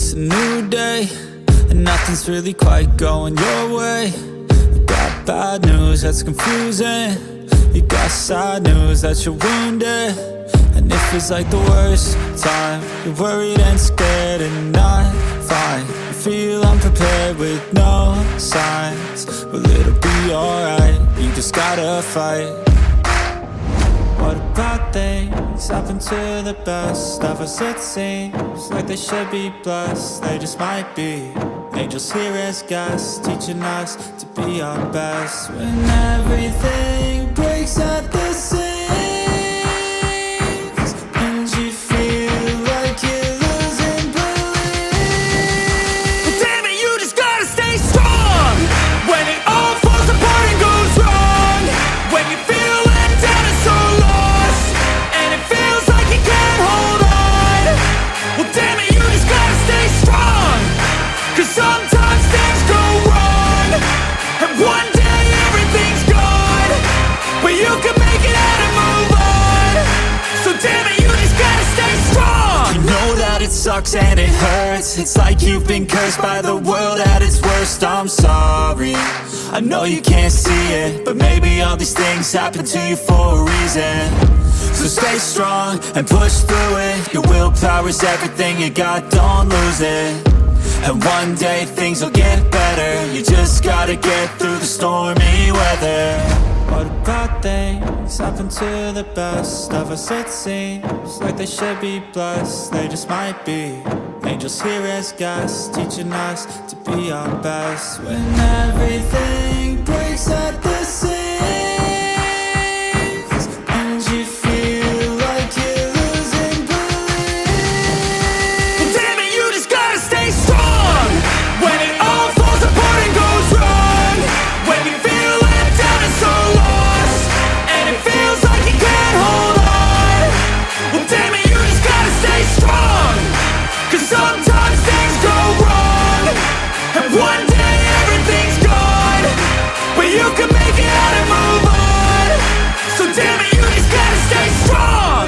It's a new day, and nothing's really quite going your way. You got bad news that's confusing. You got sad news that you're wounded. And it feels like the worst time. You're worried and scared and not fine. You feel unprepared with no signs. Well, it'll be alright, you just gotta fight. What about things happen to the best of us? It seems like they should be blessed. They just might be angels here as guests, teaching us to be our best. When everything breaks at the seams and you feel like you're losing belief, but damn it, you just gotta stay strong when it all falls apart and goes wrong. When you feel let down and so lost, and it feels like you can't hold on, well damn it, you just gotta stay strong. Cause sometimes things go wrong, and one day everything's gone, but you can make it out and move on. So damn it, you just gotta stay strong. You know that it sucks and it hurts. It's like you've been cursed by the world at its worst. I'm sorry, I know you can't see it, but maybe all these things happen to you for a reason. So stay strong and push through it. Your willpower's everything you got, don't lose it. And one day things will get better. You just gotta get through the stormy weather. What about things happen to the best of us? It seems like they should be blessed. They just might be angels here as guests, teaching us to be our best. When everything breaks at the seams and you feel like you're losing belief, well damn it, you just gotta stay strong when it all falls apart and goes wrong. When you feel let down and so lost, and it feels like you can't hold on, well damn it, you just gotta stay strong. Cause sometimes things go wrong, and one day everything's gone, but you can make it out and move on. So damn it, you just gotta stay strong.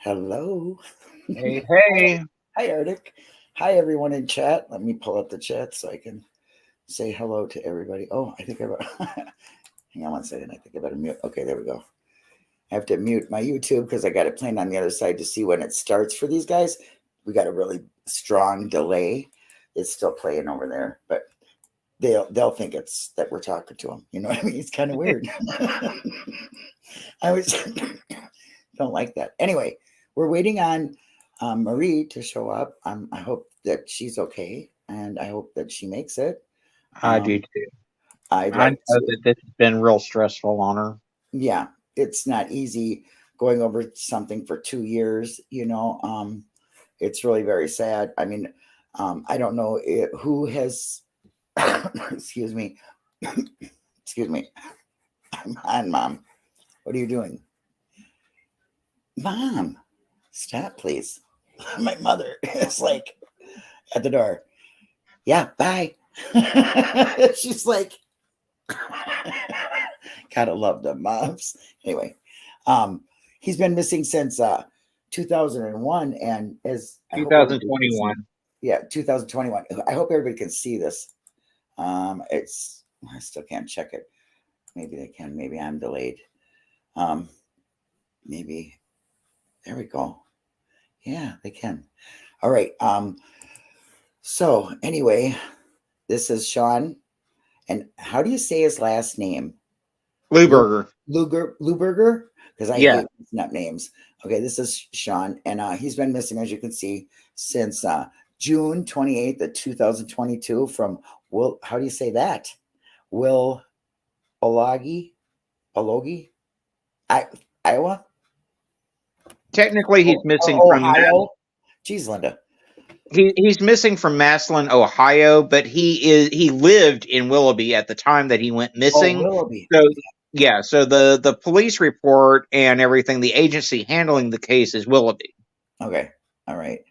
Hello. Hey, hey. Hi, Arctic. Hi, everyone in chat. Let me pull up the chat so I can say hello to everybody. Oh, I think I better... Hang on one second. I think I better mute. Okay, there we go. I have to mute my YouTube because I got it playing on the other side to see when it starts for these guys. We got a really strong delay. It's still playing over there, but they'll think it's that we're talking to them. You know what I mean? It's kind of weird. I always don't like that. Anyway, we're waiting on Marie to show up. I hope that she's okay, and I hope that she makes it. I do too. I know that this has been real stressful on her. Yeah, it's not easy going over something for 2 years. You know, it's really very sad. I mean, I don't know who has. Excuse me. Excuse me. I'm on, Mom. What are you doing? Mom, stop, please. My mother is like at the door. Yeah, bye. She's like, gotta love the moms. Anyway, he's been missing since 2001 and as 2021. Yeah, 2021. I hope everybody can see this. I still can't check it. Maybe they can. Maybe I'm delayed. Maybe. There we go. Yeah, they can. All right. So anyway, this is Sean. And how do you say his last name? Leuberger. Leuberger? Because I hate not names. Okay, this is Sean. And he's been missing, as you can see, since June 28th of 2022 from how do you say that? Alogi, Iowa? Technically, he's missing from Ohio. Geez, Linda. He's missing from Massillon, Ohio, but he lived in Willoughby at the time that he went Oh, missing. Willoughby. So yeah, so the police report and everything, the agency handling the case is Willoughby. Okay. All right.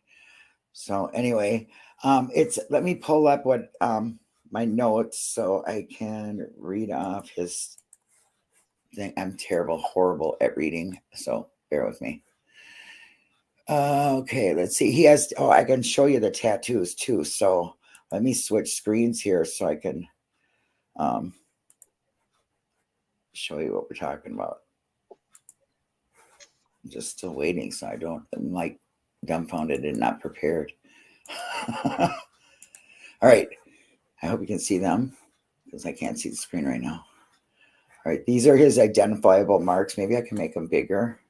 So anyway, let me pull up what my notes so I can read off his thing. I'm terrible, horrible at reading, so bear with me. Okay, let's see. He has, oh, I can show you the tattoos too. So let me switch screens here so I can show you what we're talking about. I'm just still waiting, so I'm like dumbfounded and not prepared. All right. I hope you can see them because I can't see the screen right now. All right, these are his identifiable marks. Maybe I can make them bigger.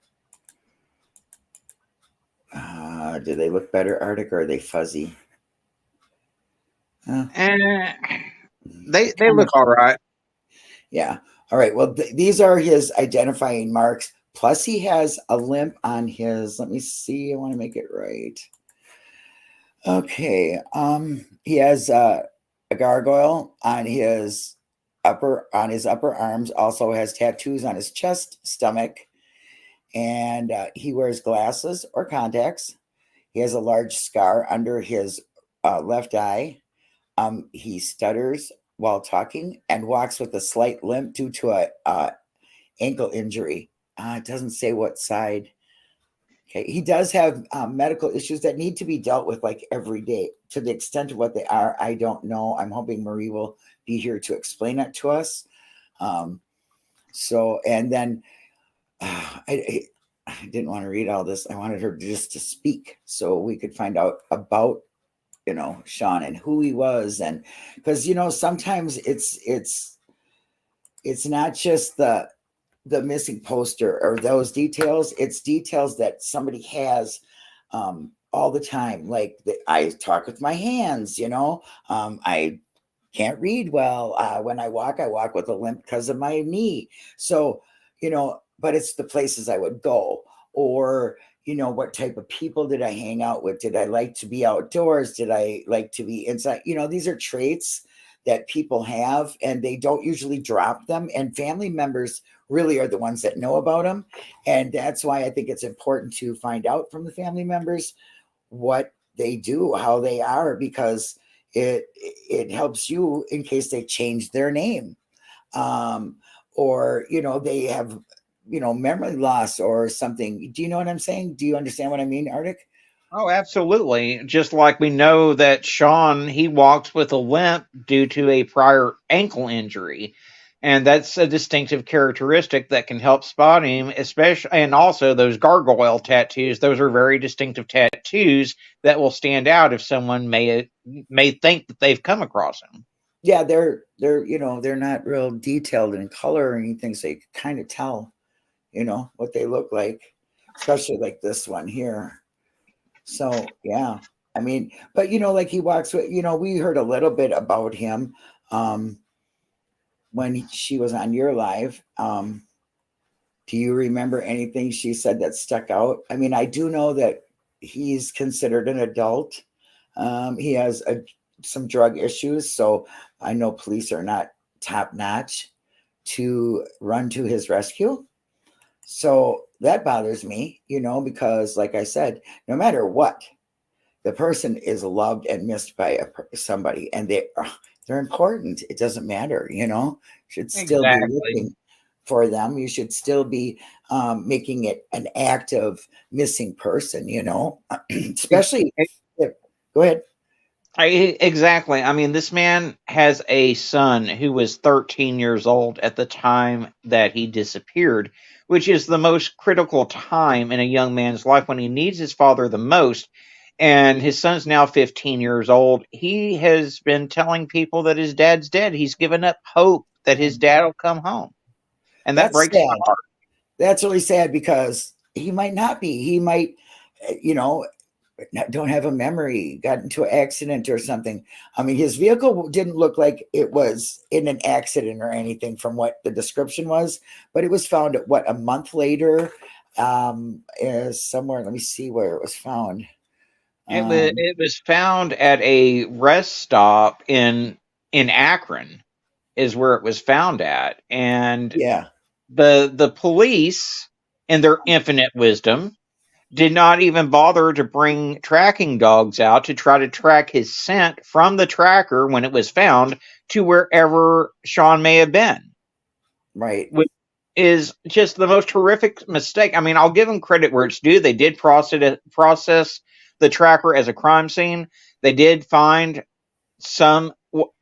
Do they look better, Arctic, or are they fuzzy? They look all right. Yeah. All right. Well, these are his identifying marks. Plus, he has a limp on his. Let me see. I want to make it right. Okay. He has a gargoyle on his upper arms. Also has tattoos on his chest, stomach, and he wears glasses or contacts. He has a large scar under his left eye. He stutters while talking and walks with a slight limp due to a ankle injury. It doesn't say what side. Okay, he does have medical issues that need to be dealt with like every day. To the extent of what they are, I don't know. I'm hoping Marie will be here to explain it to us. And then I didn't want to read all this. I wanted her just to speak so we could find out about Sean and who he was, and because sometimes it's not just the missing poster or those details. It's details that somebody has all the time. Like I talk with my hands, I can't read well. When I walk with a limp because of my knee. So, but it's the places I would go, or, what type of people did I hang out with? Did I like to be outdoors? Did I like to be inside? These are traits that people have, and they don't usually drop them. And family members really are the ones that know about them. And that's why I think it's important to find out from the family members what they do, how they are, because it helps you in case they change their name, or they have memory loss or something. Do you know what I'm saying? Do you understand what I mean, Arctic? Oh, absolutely. Just like we know that Sean, he walks with a limp due to a prior ankle injury. And that's a distinctive characteristic that can help spot him, especially, and also those gargoyle tattoos. Those are very distinctive tattoos that will stand out if someone may think that they've come across him. Yeah, they're they're not real detailed in color or anything, so you can kind of tell, what they look like, especially like this one here. So yeah, I mean, but like he walks with, we heard a little bit about him when she was on your live. Do you remember anything she said that stuck out? I mean, I do know that he's considered an adult. He has some drug issues, so I know police are not top notch to run to his rescue. So that bothers me, because like I said, no matter what, the person is loved and missed by somebody, and they're important. It doesn't matter, should still be looking for them. You should still be making it an active missing person, especially go ahead. Exactly. I mean, this man has a son who was 13 years old at the time that he disappeared, which is the most critical time in a young man's life when he needs his father the most. And his son's now 15 years old. He has been telling people that his dad's dead. He's given up hope that his dad will come home. And that That's breaks my sad. heart. That's really sad because he might not be. He might, don't have a memory, got into an accident or something. I mean, his vehicle didn't look like it was in an accident or anything from what the description was, but it was found a month later, somewhere. Let me see where it was found. It was found at a rest stop in Akron is where it was found at, and Yeah. the police, in their infinite wisdom, did not even bother to bring tracking dogs out to try to track his scent from the tracker when it was found to wherever Sean may have been, Right. which is just the most horrific mistake. I mean, I'll give them credit where it's due. They did process the tracker as a crime scene. They did find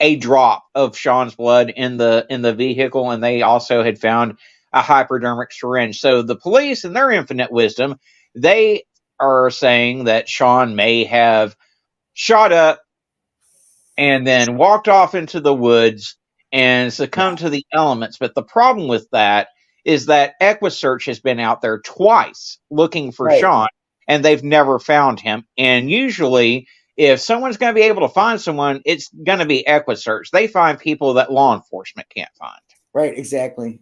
a drop of Sean's blood in the vehicle, and they also had found a hypodermic syringe. So the police, in their infinite wisdom, they are saying that Sean may have shot up and then walked off into the woods and succumbed to the elements. But the problem with that is that EquiSearch has been out there twice looking for Right. Sean, and they've never found him. And usually, if someone's going to be able to find someone, it's going to be EquiSearch. They find people that law enforcement can't find. Right. Exactly.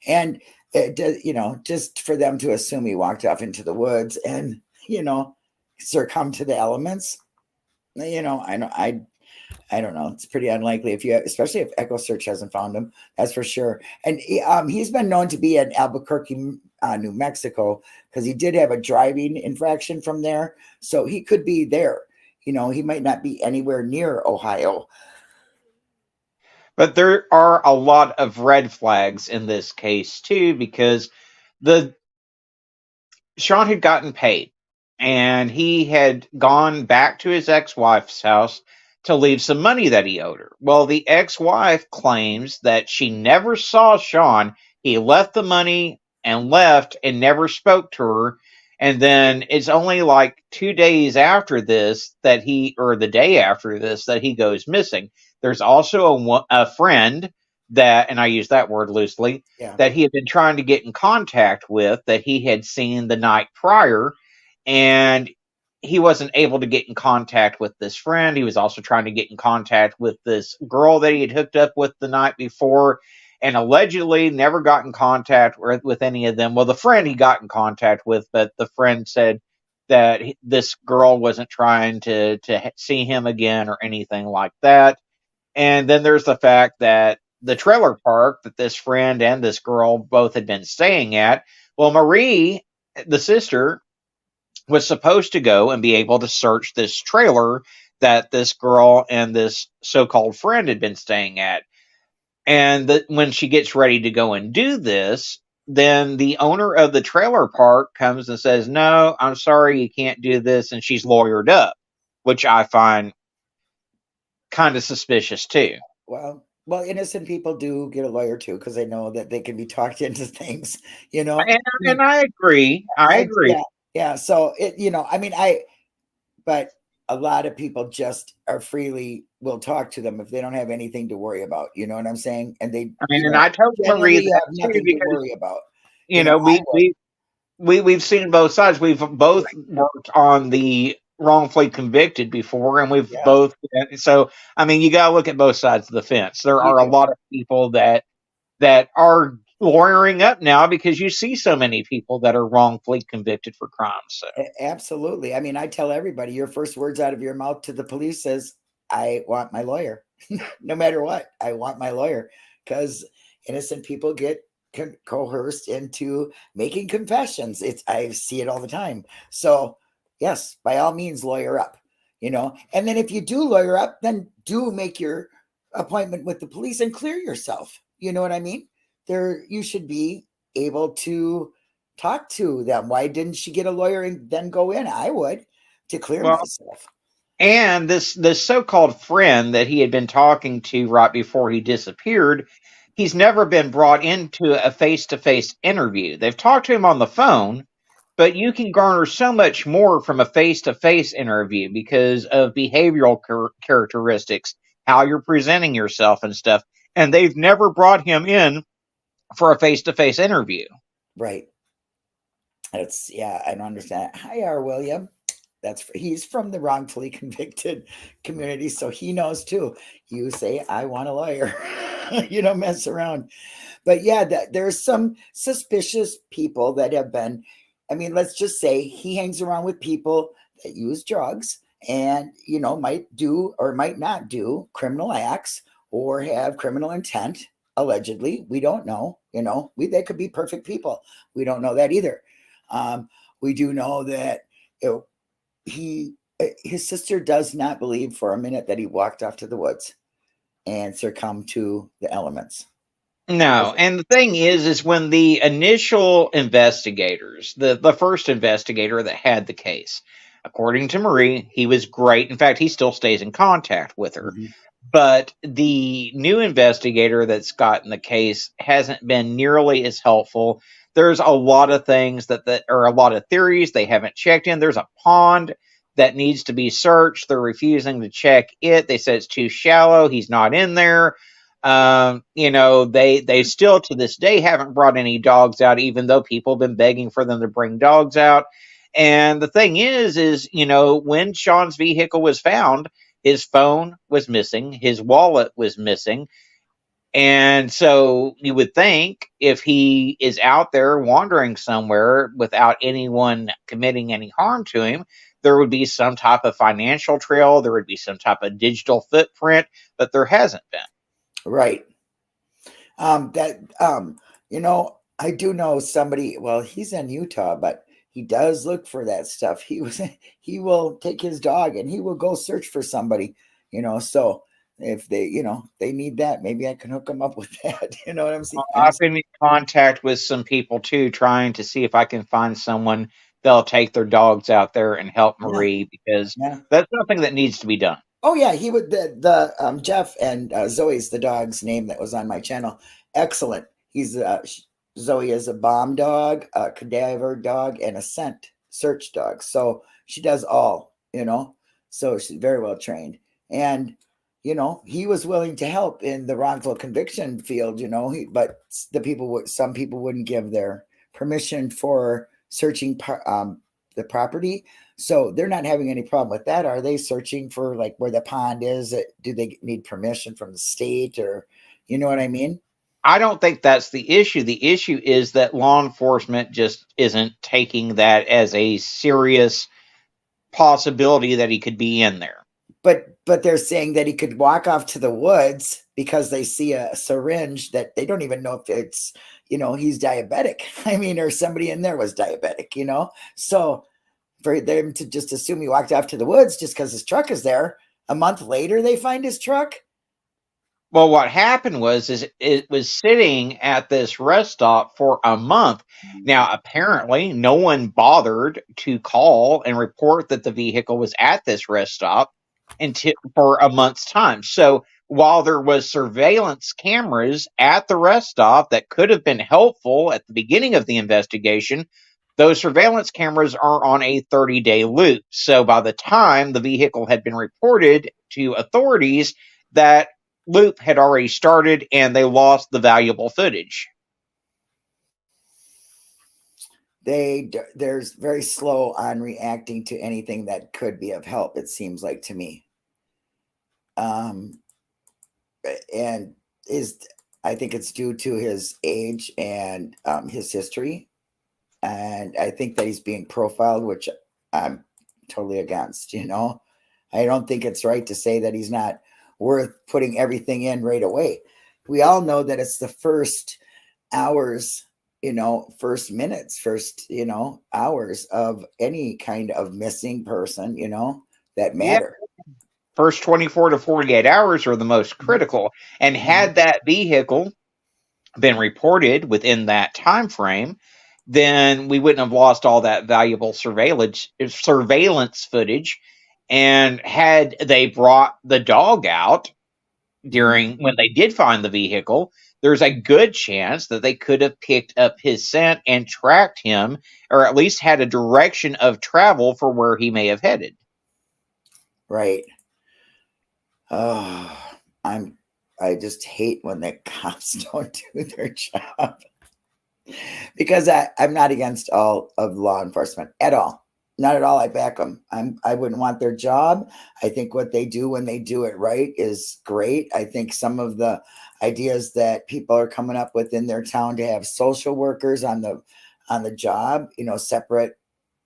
And it does, just for them to assume he walked off into the woods and, succumb to the elements, I don't know. It's pretty unlikely especially if EchoSearch hasn't found him. That's for sure. And he's been known to be in Albuquerque, New Mexico, because he did have a driving infraction from there. So he could be there. He might not be anywhere near Ohio. But there are a lot of red flags in this case too, because the Sean had gotten paid, and he had gone back to his ex-wife's house to leave some money that he owed her. Well, the ex-wife claims that she never saw Sean. He left the money and left and never spoke to her. And then it's only like 2 days after this or the day after this, that he goes missing. There's also a friend that, and I use that word loosely, Yeah. that he had been trying to get in contact with, that he had seen the night prior, and he wasn't able to get in contact with this friend. He was also trying to get in contact with this girl that he had hooked up with the night before, and allegedly never got in contact with any of them. Well, the friend he got in contact with, but the friend said that this girl wasn't trying to see him again or anything like that. And then there's the fact that the trailer park that this friend and this girl both had been staying at, well, Marie, the sister, was supposed to go and be able to search this trailer that this girl and this so-called friend had been staying at. And when she gets ready to go and do this, then the owner of the trailer park comes and says, "No, I'm sorry, you can't do this." And she's lawyered up, which I find kind of suspicious too. Well, innocent people do get a lawyer too, because they know that they can be talked into things, And, and I agree. I agree. Yeah. So but a lot of people just will talk to them if they don't have anything to worry about. You know what I'm saying? And they, And I totally agree generally with have that too, nothing to because worry about. we've seen both sides. We've both worked on the wrongfully convicted before, and we've both. So I mean, you got to look at both sides of the fence. There are a lot of people that are lawyering up now because you see so many people that are wrongfully convicted for crimes. So. Absolutely. I mean, I tell everybody, your first words out of your mouth to the police says, "I want my lawyer." No matter what, I want my lawyer, because innocent people get coerced into making confessions. I see it all the time. So yes, by all means, lawyer up, and then if you do lawyer up, then do make your appointment with the police and clear yourself. You know what I mean? You should be able to talk to them. Why didn't she get a lawyer and then go in? I would, to clear myself. And this so-called friend that he had been talking to right before he disappeared, he's never been brought into a face-to-face interview. They've talked to him on the phone, but you can garner so much more from a face-to-face interview because of behavioral characteristics, how you're presenting yourself and stuff. And they've never brought him in for a face-to-face interview. Right. I don't understand. Hi, R. William. He's from the wrongfully convicted community, so he knows too. You say, "I want a lawyer," you don't mess around. But yeah, there's some suspicious people that have been. I mean, let's just say he hangs around with people that use drugs and, you know, might do or might not do criminal acts or have criminal intent. Allegedly, we don't know. You know, they could be perfect people. We don't know that either. We do know that his sister does not believe for a minute that he walked off to the woods and succumbed to the elements. No, and the thing is when the initial investigators, the first investigator that had the case, according to Marie, he was great. In fact, he still stays in contact with her. Mhm. But the new investigator that's gotten the case hasn't been nearly as helpful. There's a lot of things that are a lot of theories they haven't checked in. There's a pond that needs to be searched. They're refusing to check it. They said it's too shallow. He's not in there. You know, they still to this day haven't brought any dogs out, even though people have been begging for them to bring dogs out. And the thing is, you know, when Sean's vehicle was found, his phone was missing, his wallet was missing. And so you would think if he is out there wandering somewhere without anyone committing any harm to him, there would be some type of financial trail, there would be some type of digital footprint, but there hasn't been. Right. You know, I do know somebody, well, he's in Utah, but he does look for that stuff. He will take his dog and he will go search for somebody, you know. So if they, you know, they need that, maybe I can hook them up with that. You know what I'm saying? I've been in contact with some people too, trying to see if I can find someone that'll take their dogs out there and help Marie, because Yeah. that's something that needs to be done. Oh yeah, he would Jeff and Zoe's the dog's name that was on my channel. Excellent. He's Zoe is a bomb dog, a cadaver dog, and a scent search dog. So she does all, you know. So she's very well trained. And you know, he was willing to help in the wrongful conviction field, you know, but some people wouldn't give their permission for searching the property. So they're not having any problem with that. Are they searching for like where the pond is? Do they need permission from the state, or, you know what I mean? I don't think that's the issue. The issue is that law enforcement just isn't taking that as a serious possibility that he could be in there. But they're saying that he could walk off to the woods because they see a syringe that they don't even know if it's, you know, he's diabetic. I mean, or somebody in there was diabetic, you know? So for them to just assume he walked off to the woods just because his truck is there, a month later they find his truck. Well, what happened was it was sitting at this rest stop for a month. Now, apparently, no one bothered to call and report that the vehicle was at this rest stop until for a month's time. So while there was surveillance cameras at the rest stop that could have been helpful at the beginning of the investigation, those surveillance cameras are on a 30-day loop. So by the time the vehicle had been reported to authorities, that loop had already started and they lost the valuable footage. They're very slow on reacting to anything that could be of help, it seems like to me. And I think it's due to his age and his history. And I think that he's being profiled, which I'm totally against, you know. I don't think it's right to say that he's not worth putting everything in right away. We all know that it's the first hours, you know, first minutes, first, you know, hours of any kind of missing person, you know, that matter. Yeah. First 24 to 48 hours are the most critical. And had that vehicle been reported within that time frame, then we wouldn't have lost all that valuable surveillance footage. And had they brought the dog out during when they did find the vehicle, there's a good chance that they could have picked up his scent and tracked him, or at least had a direction of travel for where he may have headed. Right. I just hate when the cops don't do their job, because I'm not against all of law enforcement at all. Not at all. I back them. I wouldn't want their job. I think what they do when they do it right is great. I think some of the ideas that people are coming up with in their town to have social workers on the job, you know, separate,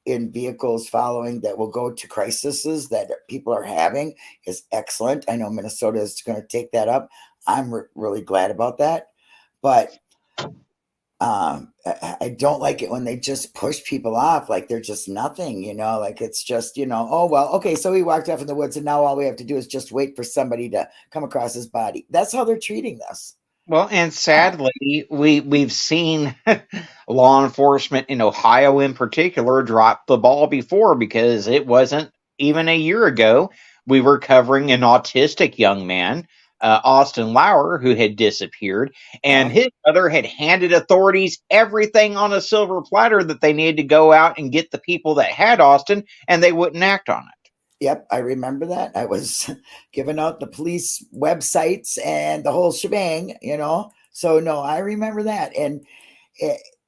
in vehicles following that will go to crises that people are having is excellent. I know Minnesota is going to take that up. I'm really glad about that. But I don't like it when they just push people off like they're just nothing, like it's just, oh, well, okay, so he walked off in the woods and now all we have to do is just wait for somebody to come across his body. That's how they're treating this. Well, and sadly, we've seen law enforcement in Ohio in particular drop the ball before, because it wasn't even a year ago we were covering an autistic young man, Austin Lauer, who had disappeared, and his mother had handed authorities everything on a silver platter that they needed to go out and get the people that had Austin, and they wouldn't act on it. Yep, I remember that. I was giving out the police websites and the whole shebang, So, no, I remember that. And,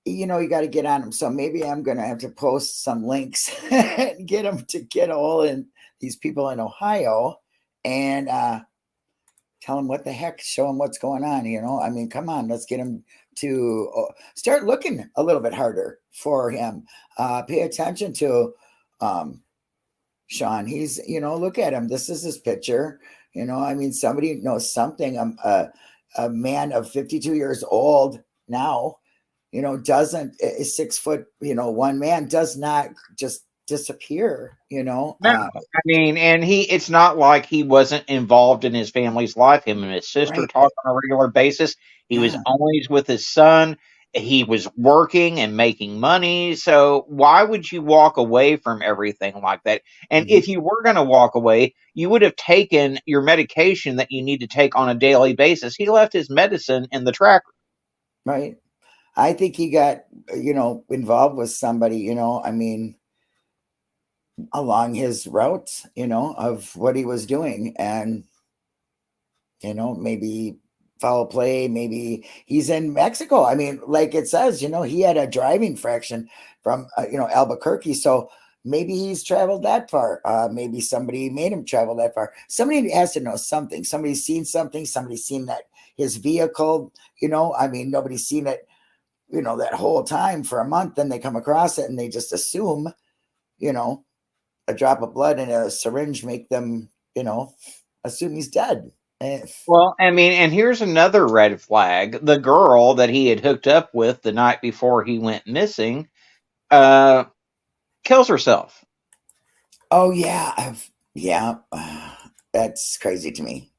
you got to get on them. So maybe I'm going to have to post some links and get them to get all in these people in Ohio and tell them what the heck, show them what's going on. I mean, come on, let's get them to start looking a little bit harder for him. Pay attention to Sean. He's, look at him. This is his picture. I mean, somebody knows something. A man of 52 years old now, doesn't, is 6 foot, one man does not just disappear, No, I mean, and it's not like he wasn't involved in his family's life. Him and his sister Right. talk on a regular basis. He was always with his son. He was working and making money. So why would you walk away from everything like that? And if you were going to walk away, you would have taken your medication that you need to take on a daily basis. He left his medicine in the tracker. Right. I think he got, involved with somebody, I mean, along his route, of what he was doing. And, maybe foul play, maybe he's in Mexico. I mean, like it says, he had a driving infraction from, Albuquerque. So maybe he's traveled that far. Maybe somebody made him travel that far. Somebody has to know something. Somebody's seen something. Somebody's seen that his vehicle, I mean, nobody's seen it, that whole time for a month. Then they come across it and they just assume, a drop of blood and a syringe make them, assume he's dead. Well, I mean, and here's another red flag. The girl that he had hooked up with the night before he went missing kills herself. Oh, yeah. That's crazy to me.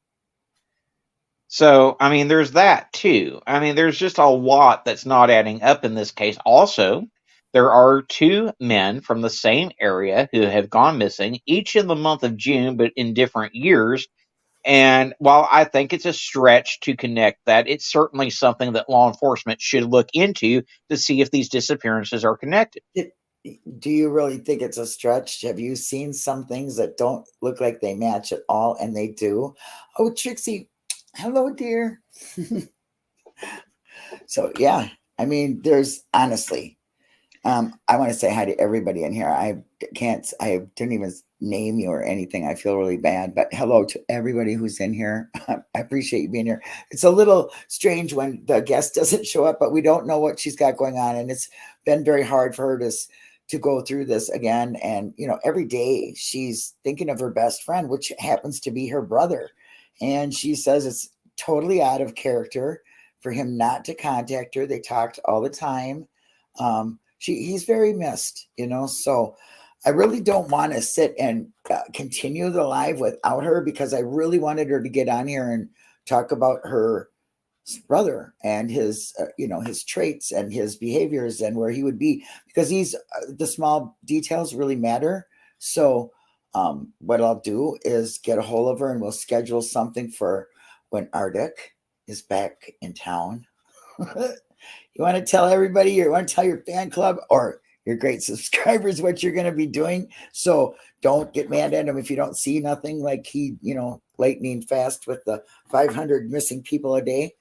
So, I mean, there's that too. I mean, there's just a lot that's not adding up in this case. Also, there are 2 men from the same area who have gone missing, each in the month of June, but in different years. And while I think it's a stretch to connect that, it's certainly something that law enforcement should look into to see if these disappearances are connected. Do you really think it's a stretch? Have you seen some things that don't look like they match at all, and they do? Oh, Trixie, hello, dear. So, yeah, I mean, there's honestly, I want to say hi to everybody in here. I didn't even name you or anything. I feel really bad, but hello to everybody who's in here. I appreciate you being here. It's a little strange when the guest doesn't show up, but we don't know what she's got going on. And it's been very hard for her to go through this again. And, every day she's thinking of her best friend, which happens to be her brother. And she says it's totally out of character for him not to contact her. They talked all the time. He's very missed, so I really don't want to sit and continue the live without her, because I really wanted her to get on here and talk about her brother and his, his traits and his behaviors and where he would be, because the small details really matter. So what I'll do is get a hold of her and we'll schedule something for when Arctic is back in town. You want to tell everybody, you want to tell your fan club or your great subscribers what you're going to be doing. So don't get mad at him if you don't see nothing, like he, lightning fast with the 500 missing people a day.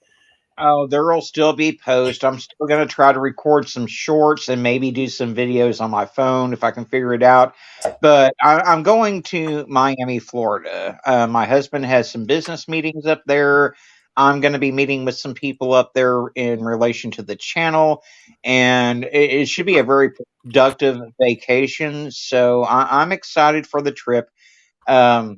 Oh, there'll still be posts. I'm still going to try to record some shorts and maybe do some videos on my phone if I can figure it out. But I'm going to Miami, Florida. My husband has some business meetings up there. I'm going to be meeting with some people up there in relation to the channel, and it should be a very productive vacation. So I'm excited for the trip. A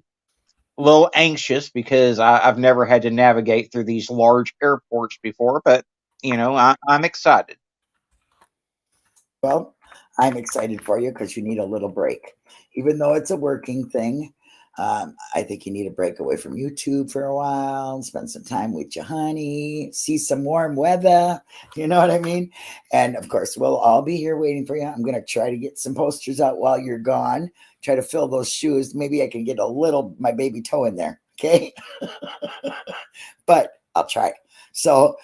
little anxious because I've never had to navigate through these large airports before, but I'm excited. Well, I'm excited for you because you need a little break. Even though it's a working thing, I think you need a break away from YouTube for a while, spend some time with your honey, see some warm weather. You know what I mean? And of course, we'll all be here waiting for you. I'm going to try to get some posters out while you're gone, try to fill those shoes. Maybe I can get my baby toe in there. Okay. But I'll try. So,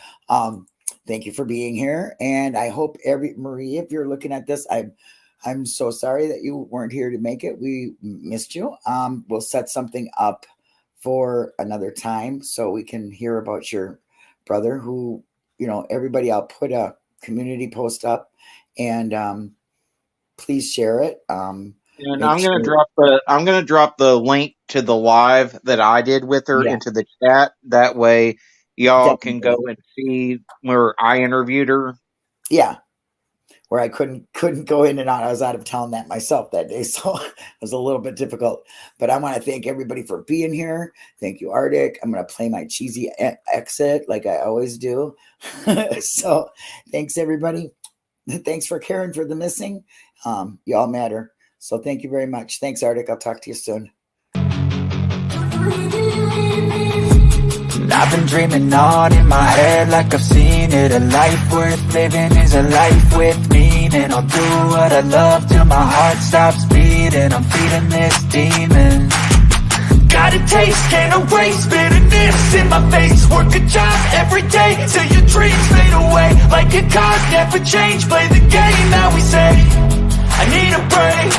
thank you for being here. And I hope Marie, if you're looking at this, I'm so sorry that you weren't here to make it. We missed you. We'll set something up for another time so we can hear about your brother who, everybody, I'll put a community post up and please share it. And I'm going to drop the link to the live that I did with her into the chat. That way y'all can go and see where I interviewed her. Yeah. Where I couldn't go in and out. I was out of town myself that day, so it was a little bit difficult. But I want to thank everybody for being here. Thank you, Arctic. I'm going to play my cheesy exit like I always do. So thanks, everybody. Thanks for caring for the missing. Y'all matter. So thank you very much. Thanks, Arctic. I'll talk to you soon. I've been dreaming on in my head like I've seen it. A life worth living is a life with meaning. I'll do what I love till my heart stops beating. I'm feeding this demon. Got a taste, can't erase bitterness in my face. Work a job every day till your dreams fade away. Like a card, never change, play the game that we say. I need a break.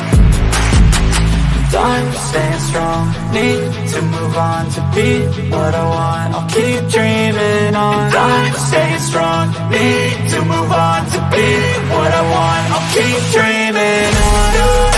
I'm staying strong, need to move on to be what I want. I'll keep dreaming on. I'm staying strong, need to move on to be what I want. I'll keep dreaming on.